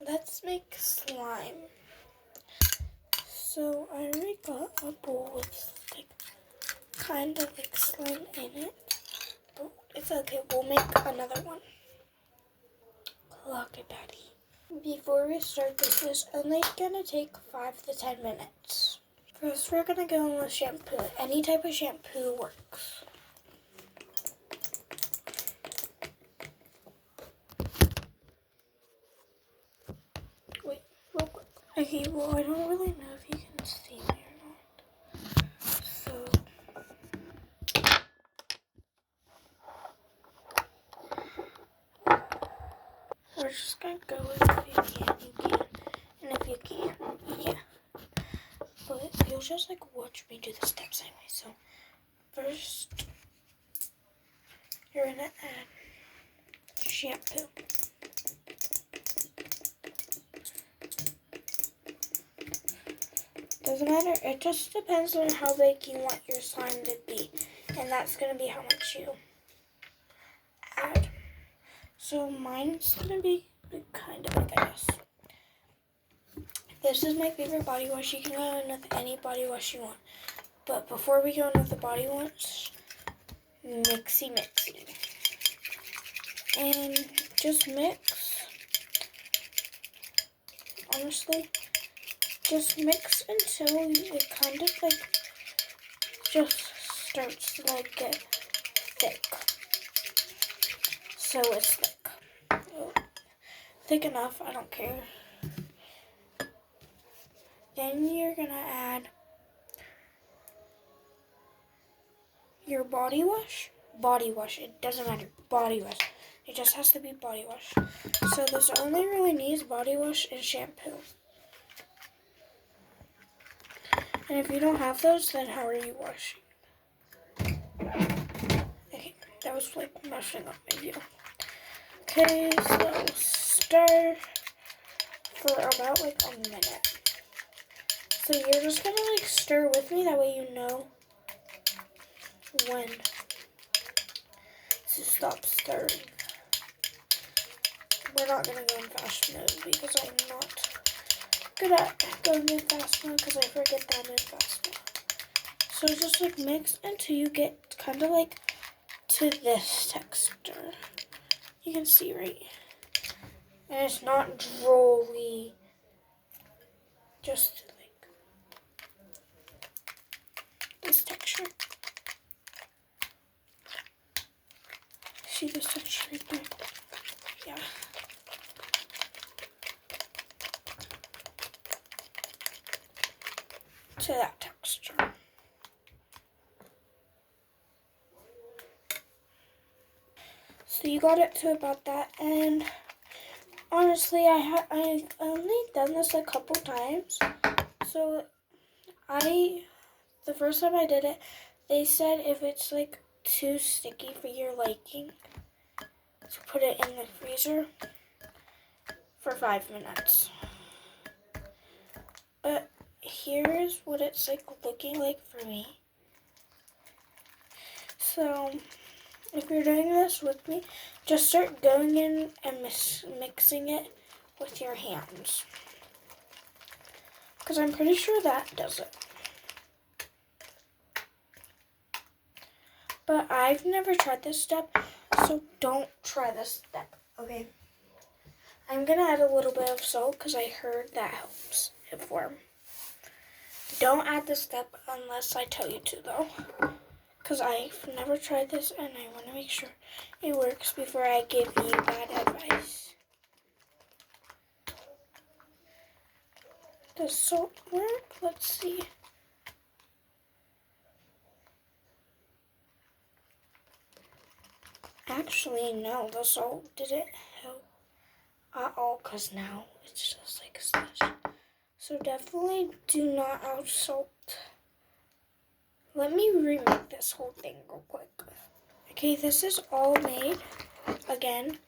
let's make slime. So I already got a bowl with like kind of like slime in it, but it's okay. We'll make another one. Look at Daddy. Before we start, this is only gonna take 5 to 10 minutes. First, we're gonna go in with shampoo. Any type of shampoo works. Wait, real quick. Okay, well, I don't really know if you can see me or not. So, we're just gonna go with if you can, you can. And if you can't, you can't. But you'll just like watch me do the steps anyway. So, first, you're gonna add shampoo. Doesn't matter, it just depends on how big you want your slime to be. And that's going to be how much you add. So mine's going to be kind of like this. This is my favorite body wash. You can go in with any body wash you want. But before we go in with the body wash, mixy. And just mix. Honestly, just mix until it kind of like just starts to like get thick. So it's thick. Thick enough, I don't care. Then you're gonna add your body wash. Body wash, it doesn't matter. Body wash. It just has to be body wash. So this only really needs body wash and shampoo. And if you don't have those, then how are you washing? Okay, that was like messing up my view. Okay, so stir for about like a minute. So you're just gonna like stir with me, that way you know when to stop stirring. We're not gonna go in fast mode because I'm not good at going in fast mode because I forget that I'm in fast mode. So just like mix until you get kind of like to this texture. You can see, right? And it's not drolly. Just like this texture. See this texture right there? Yeah. To that texture. So you got it to about that, and honestly, I've only done this a couple times. So the first time I did it, they said if it's like too sticky for your liking, to put it in the freezer for 5 minutes. But here's what it's like looking like for me. So if you're doing this with me, just start going in and mixing it with your hands. Because I'm pretty sure that does it. But I've never tried this step, so don't try this step, okay? I'm going to add a little bit of salt because I heard that helps it form. Don't add this step unless I tell you to, though. Because I've never tried this and I want to make sure it works before I give you bad advice. Does salt work? Let's see. Actually, no, the salt didn't help at all because now it's just like a slush. So definitely do not add salt. Let me remake this whole thing real quick. Okay, this is all made. Again,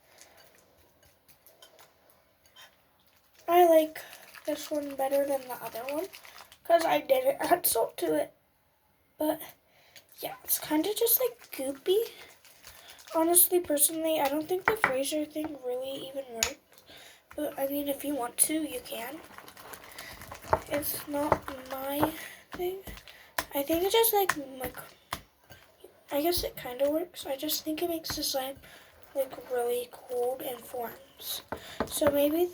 I like this one better than the other one because I didn't add salt to it. But yeah, it's kind of just like goopy. Honestly, personally, I don't think the freezer thing really even works But I mean, if you want to, you can. It's not my thing. I think it just like I guess it kind of works. I just think it makes the slime like really cold and forms. So maybe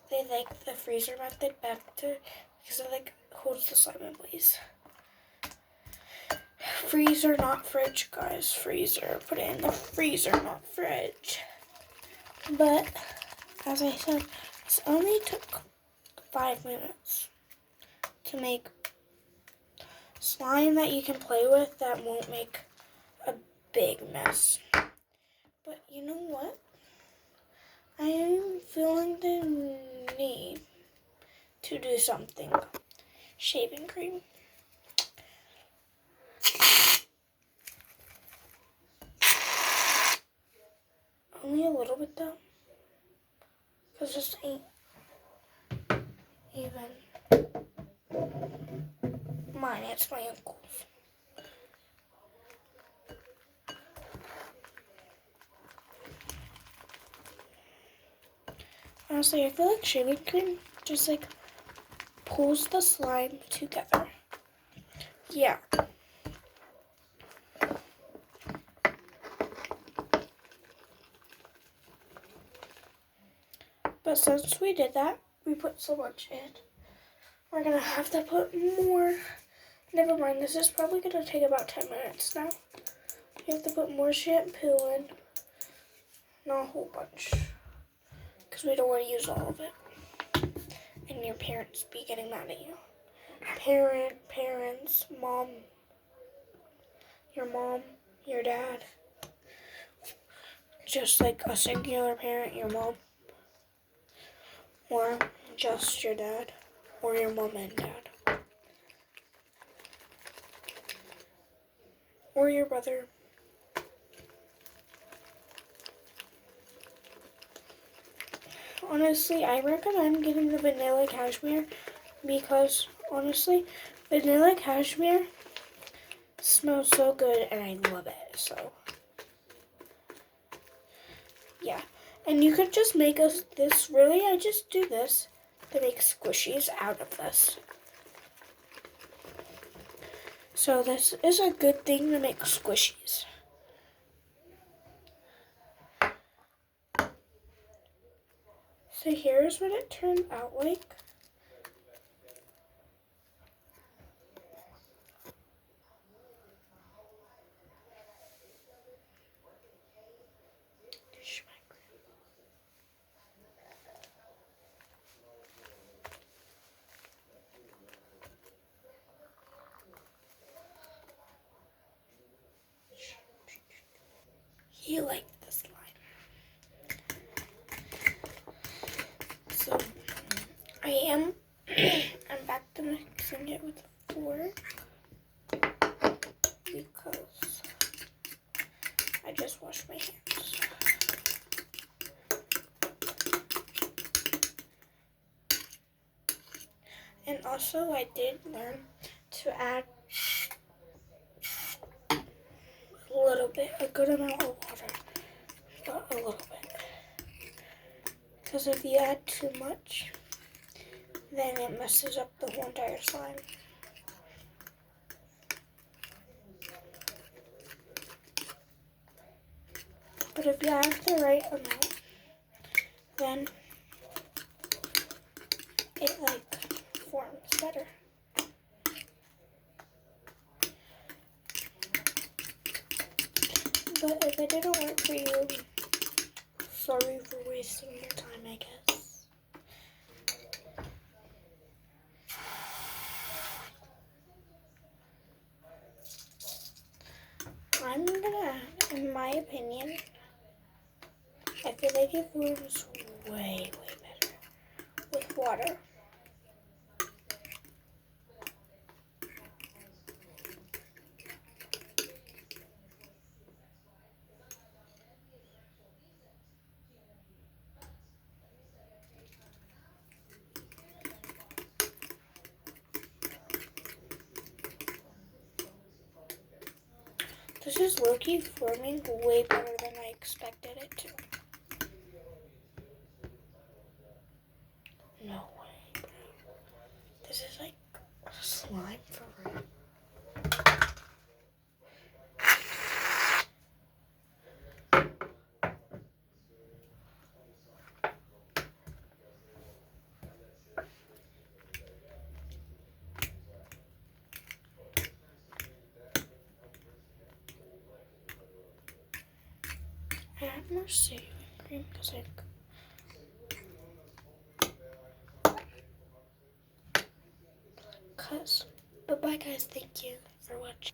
they like the freezer method better because it like holds the slime in place. Freezer, not fridge, guys. Freezer. Put it in the freezer, not fridge. But as I said, this only took 5 minutes to make slime that you can play with that won't make a big mess. But you know what? I am feeling the need to do something. Shaving cream. Only a little bit though. Because this ain't even mine, it's my uncle's. Honestly, I feel like shaving cream just like pulls the slime together. Yeah. But since we did that, we put so much in. We're gonna have to put more. Never mind, this is probably gonna take about 10 minutes now. You have to put more shampoo in. Not a whole bunch. Because we don't want to use all of it. And your parents be getting mad at you. Parents, mom, your dad. Just like a singular parent, your mom. Or just your dad. Or your mom and dad. Or your brother. Honestly, I recommend getting the vanilla cashmere because, honestly, vanilla cashmere smells so good and I love it, so. Yeah, and you could just make this, really, I just do this to make squishies out of this. So this is a good thing to make squishies. So here's what it turned out like. You like the slime. So I'm back to mixing it with a fork because I just washed my hands. And also I did learn to add a good amount of water, but a little bit. Because if you add too much, then it messes up the whole entire slime. But if you add the right amount, then it like forms better. But if it didn't work for you, sorry for wasting your time, I guess. I'm gonna, in my opinion, I feel like it forms way better with water. This is low-key forming way better than I expected it to. No way, bro. This is like slime for real. I have more shaving cream because I. But bye guys, thank you for watching.